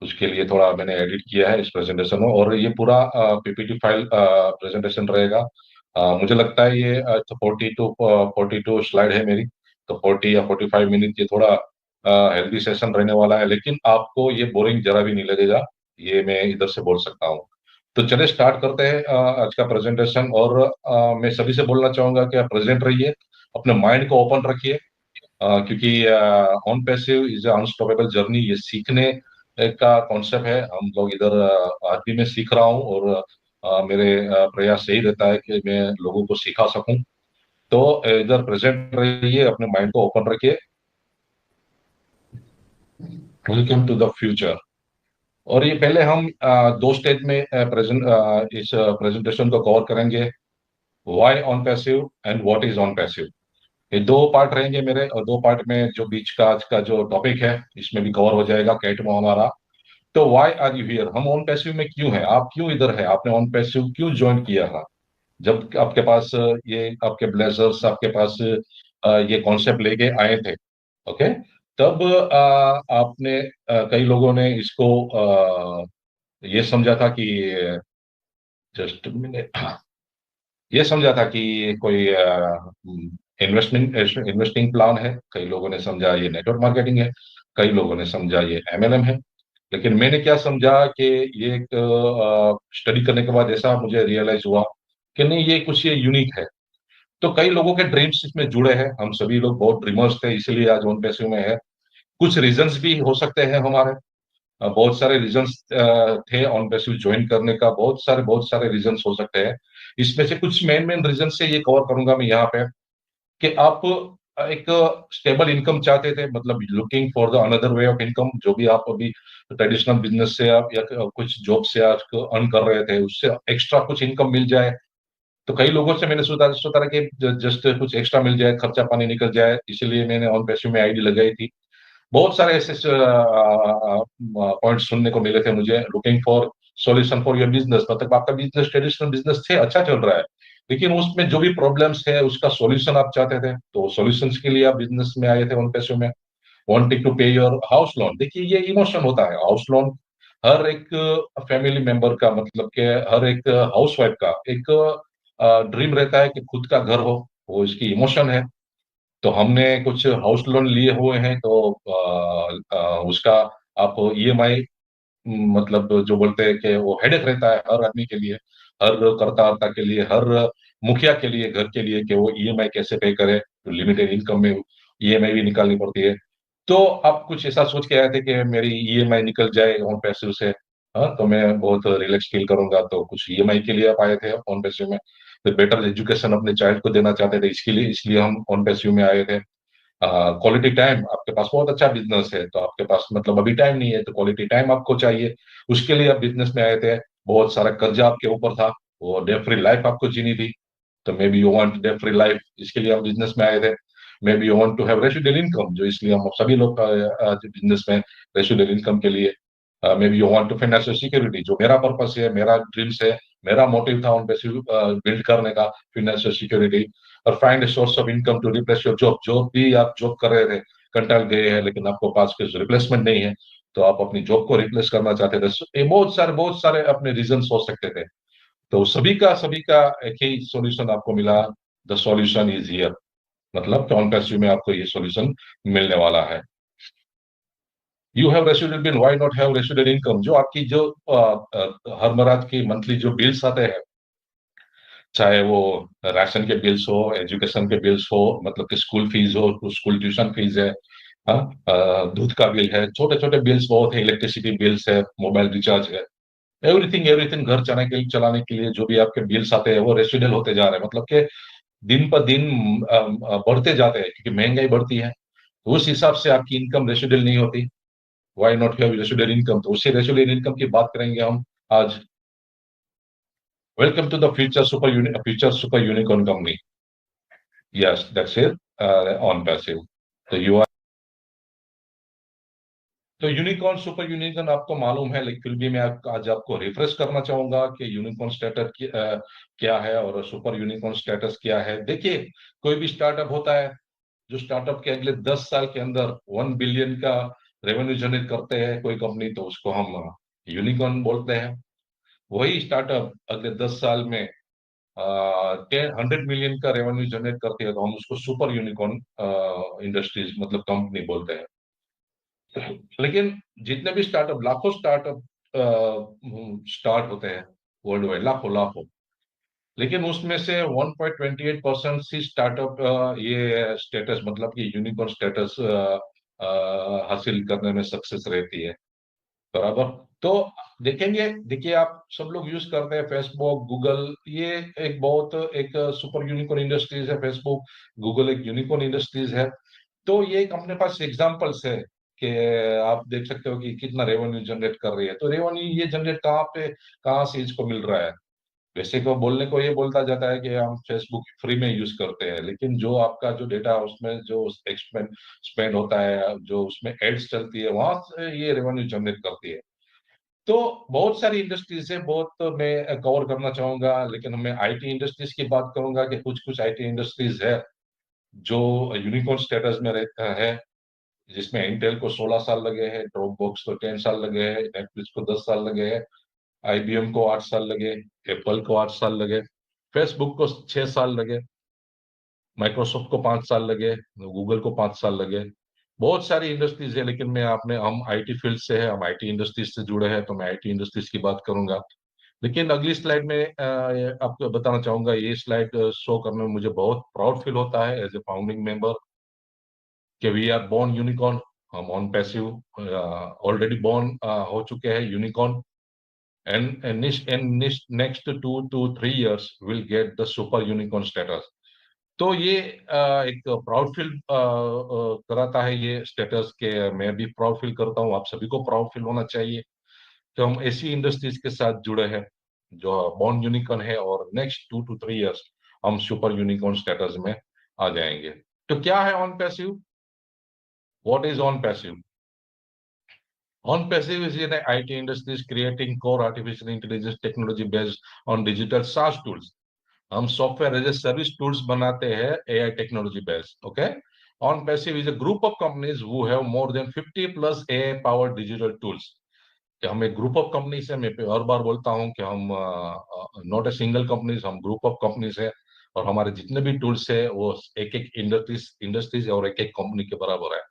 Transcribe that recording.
उसके लिए थोड़ा मैंने एडिट किया है इस प्रेजेंटेशन में, और ये पूरा पीपीटी फाइल प्रेजेंटेशन रहेगा। मुझे लगता है ये 42 स्लाइड है मेरी, तो 40 या 45 मिनट ये थोड़ा हेल्दी सेशन रहने वाला है, लेकिन आपको ये बोरिंग जरा भी नहीं लगेगा, ये मैं इधर से बोल सकता हूँ। तो चलिए स्टार्ट करते हैं आज का प्रेजेंटेशन। और मैं सभी से बोलना चाहूंगा कि आप प्रेजेंट रहिए, अपने माइंड को ओपन रखिए, क्योंकि on passive is unstoppable journey, ये सीखने का कॉन्सेप्ट है। हम लोग इधर आज भी मैं सीख रहा हूँ, और मेरे प्रयास यही रहता है कि मैं लोगों को सिखा सकूं। तो इधर प्रेजेंट रहिए, अपने माइंड को ओपन रखिए। Welcome to the future. और ये पहले हम दो स्टेज में इस प्रेजेंटेशन को कवर करेंगे। Why on passive and what is on passive, ये दो पार्ट रहेंगे मेरे, और दो पार्ट में जो बीच का आज का जो टॉपिक है इसमें भी कवर हो जाएगा कैटमो हमारा। तो व्हाई आर यू हियर, हम ऑन पैसिव में क्यों हैं, आप क्यों इधर है, आपने ऑन पैसिव क्यों ज्वाइन किया है। जब आपके पास ये आपके ब्लेजर्स आपके पास ये कॉन्सेप्ट लेके आए थे, ओके, तब आपने कई लोगों ने इसको ये समझा था कि जस्ट मिनट, ये समझा था कि ये कोई इन्वेस्टिंग प्लान है, कई लोगों ने समझा ये नेटवर्क मार्केटिंग है, कई लोगों ने समझा ये एमएलएम है। लेकिन मैंने क्या समझा कि ये एक स्टडी करने के बाद ऐसा मुझे रियलाइज हुआ कि नहीं, ये कुछ ये यूनिक है। तो कई लोगों के ड्रीम्स इसमें जुड़े हैं, हम सभी लोग बहुत ड्रीमर्स थे, इसीलिए आज ओन पैसिव में है। कुछ रीजंस भी हो सकते हैं हमारे, बहुत सारे रीजंस थे ऑन पैसिव ज्वाइन करने का, बहुत सारे रीजंस हो सकते हैं। इसमें से कुछ मेन मेन रीजन से ये कवर करूंगा मैं यहाँ पे, कि आप एक स्टेबल इनकम चाहते थे, मतलब looking for the another way of income, जो भी आप अभी ट्रेडिशनल बिजनेस से आप या कुछ जॉब से आप अर्न कर रहे थे, उससे एक्स्ट्रा कुछ इनकम मिल जाए। तो कई लोगों से मैंने सुना था कि जस्ट कुछ एक्स्ट्रा मिल जाए, खर्चा पानी निकल जाए, इसलिए मैंने ऑन पैसिव में आईडी लगाई थी। बहुत सारे ऐसे पॉइंट सुनने को मिले थे मुझे, looking for solution for your business, मतलब आपका बिजनेस ट्रेडिशनल बिजनेस थे, अच्छा चल रहा है, लेकिन उसमें जो भी प्रॉब्लम्स है उसका सॉल्यूशन आप चाहते थे, तो सॉल्यूशंस के लिए आप बिजनेस में आए थे उन पैसों में। वांटिंग टू पे योर हाउस लोन, देखिए ये इमोशन होता है हाउस लोन, हर एक फैमिली मेंबर का, मतलब के हर एक हाउसवाइफ का एक ड्रीम रहता है कि खुद का घर हो, वो इसकी इमोशन है। तो हमने कुछ हाउस लोन लिए हुए हैं, तो उसका आप ईएमआई, मतलब जो बोलते हैं कि वो हेडेक रहता है हर आदमी के लिए, हर करता के लिए, हर मुखिया के लिए, घर के लिए, कि वो ईएमआई कैसे पे करे, तो लिमिटेड इनकम में ईएमआई भी निकालनी पड़ती है। तो आप कुछ ऐसा सोच के आए थे कि मेरी ईएमआई निकल जाए उन पैसे से, हाँ, तो मैं बहुत रिलैक्स फील करूंगा, तो कुछ ईएमआई के लिए आप आए थे ऑन पैसे में। फिर बेटर एजुकेशन अपने चाइल्ड को देना चाहते थे, इसके लिए इसलिए हम ऑन पैसे में आए थे। क्वालिटी टाइम, आपके पास बहुत अच्छा बिजनेस है, तो आपके पास मतलब अभी टाइम नहीं है, तो क्वालिटी टाइम आपको चाहिए, उसके लिए आप बिजनेस में आए थे। बहुत सारा कर्जा आपके ऊपर था, वो डेट फ्री लाइफ आपको जीनी थी, तो may be you want debt free life, इसके लिए आप बिजनेस में आए थे। May be you want to have residual income, जो इसलिए हम सभी लोग बिजनेस में रेसिडुअल इनकम के लिए। May be you want to financial security, जो मेरा पर्पस है, मेरा ड्रीम्स है, मेरा मोटिव था उन पे बिल्ड करने का, फाइनेंशियल सिक्योरिटी। और find a source of income to replace your job, जो भी आप जॉब कर रहे थे, कंटाल गए हैं, लेकिन आपको पास के रिप्लेसमेंट नहीं है, तो आप अपनी जॉब को रिप्लेस करना चाहते थे। ये बहुत सारे अपने रीजन हो सकते थे। तो सभी का एक ही सॉल्यूशन आपको मिला, द सॉल्यूशन इज हियर, मतलब ऑन पैसिव में आपको ये सॉल्यूशन मिलने वाला है। You have resident bill, why not have resident income, जो आपकी जो हर मराज की मंथली जो बिल्स आते हैं, चाहे वो राशन के बिल्स हो, एजुकेशन के बिल्स हो, मतलब कि स्कूल फीस हो, तो स्कूल ट्यूशन फीस है, हाँ, दूध का बिल है, छोटे छोटे बिल्स बहुत है, इलेक्ट्रिसिटी बिल्स है, मोबाइल रिचार्ज है, एवरीथिंग एवरीथिंग, घर चलाने के लिए जो भी आपके बिल्स आते हैं वो रेसिडुअल होते जा रहे हैं, मतलब कि दिन पर दिन बढ़ते जाते हैं, क्योंकि महंगाई बढ़ती है, तो उस हिसाब से आपकी इनकम रेसिडुअल नहीं होती। Why not have residual income, तो उसी रेसिडुअल इनकम की बात करेंगे हम आज। Welcome to the future super unicorn company. Yes, that's it, OnPassive. तो यू आर, तो यूनिकॉर्न सुपर यूनिकॉर्न आपको मालूम है, लेकिन फिर भी मैं आज आपको रिफ्रेश करना चाहूंगा कि यूनिकॉर्न स्टेटस क्या है और सुपर यूनिकॉर्न स्टेटस क्या है। देखिए, कोई भी स्टार्टअप होता है, जो स्टार्टअप के अगले 10 साल के अंदर 1 बिलियन का रेवेन्यू जनरेट करते हैं कोई कंपनी तो उसको हम यूनिकॉर्न बोलते हैं। वही स्टार्टअप अगले 10 साल में 100 मिलियन का रेवेन्यू जनरेट करती है तो हम उसको सुपर यूनिकॉर्न इंडस्ट्रीज मतलब कंपनी बोलते हैं। लेकिन जितने भी स्टार्टअप, लाखों स्टार्टअप स्टार्ट होते हैं वर्ल्ड वाइड, लाखों लाखों, लेकिन उसमें से 1.28% सी स्टार्टअप ये स्टेटस मतलब कि यूनिकॉर्न स्टेटस हासिल करने में सक्सेस रहती है। बराबर। तो देखेंगे, देखिए आप सब लोग यूज करते हैं फेसबुक, गूगल, ये एक बहुत एक सुपर यूनिकॉर्न इंडस्ट्रीज है। फेसबुक, गूगल एक यूनिकॉर्न इंडस्ट्रीज है। तो ये एक अपने पास एग्जांपल्स है कि आप देख सकते हो कि कितना रेवेन्यू जनरेट कर रही है। तो रेवेन्यू ये जनरेट कहाँ पे, कहाँ से इसको मिल रहा है? वैसे को बोलने को ये बोलता जाता है कि हम फेसबुक फ्री में यूज करते हैं, लेकिन जो आपका जो डेटा उसमें जो एक्सपेंड स्पेंड होता है, जो उसमें एड्स चलती है, वहां से ये रेवेन्यू जनरेट करती है। तो बहुत सारी इंडस्ट्रीज है, बहुत मैं कवर करना चाहूंगा, लेकिन मैं आईटी इंडस्ट्रीज की बात करूंगा कि कुछ कुछ आईटी इंडस्ट्रीज है जो यूनिकॉर्न स्टेटस में रहता है, जिसमें इंटेल को 16 साल लगे हैं, ड्रॉपबॉक्स को 10 साल लगे हैं, नेटफ्लिक्स को 10 साल लगे हैं, आईबीएम को 8 साल लगे, एप्पल को 8 साल लगे, फेसबुक को 6 साल लगे, माइक्रोसॉफ्ट को 5 साल लगे, गूगल को 5 साल लगे। बहुत सारी इंडस्ट्रीज है, लेकिन मैं आपने हम आईटी फील्ड से है, हम आईटी इंडस्ट्रीज से जुड़े हैं, तो मैं आईटी इंडस्ट्रीज की बात करूंगा। लेकिन अगली स्लाइड में आपको बताना चाहूंगा, ये स्लाइड शो करने में मुझे बहुत प्राउड फील होता है एज ए फाउंडिंग मेंबर कि वी आर बोर्न यूनिकॉर्न। हम ऑन पैसिव ऑलरेडी बोर्न हो चुके हैं unicorn, and next 2 to 3 years will get the super unicorn status। तो ये एक प्राउड फील कराता है ये स्टेटस के। मैं भी प्राउड फील करता हूँ, आप सभी को प्राउड फील होना चाहिए कि हम ऐसी इंडस्ट्रीज के साथ जुड़े हैं जो बॉर्न यूनिकॉर्न है, और नेक्स्ट 2 to 3 years हम सुपर यूनिकॉर्न स्टेटस में आ जाएंगे। तो क्या है on passive? What is on passive? OnPassive is in IT industries creating core artificial intelligence technology based on digital SaaS tools। हम software as a service tools बनाते हैं AI technology based. Okay. OnPassive is a group of companies who have more than 50 plus AI powered digital tools। कि हम एक group of companies है, मैं हर बार बोलता हूँ कि हम नॉट ए सिंगल कंपनीज, हम ग्रुप ऑफ कंपनीज है, और हमारे जितने भी टूल्स है वो एक एक इंडस्ट्रीज इंडस्ट्रीज और एक एक कंपनी के बराबर है।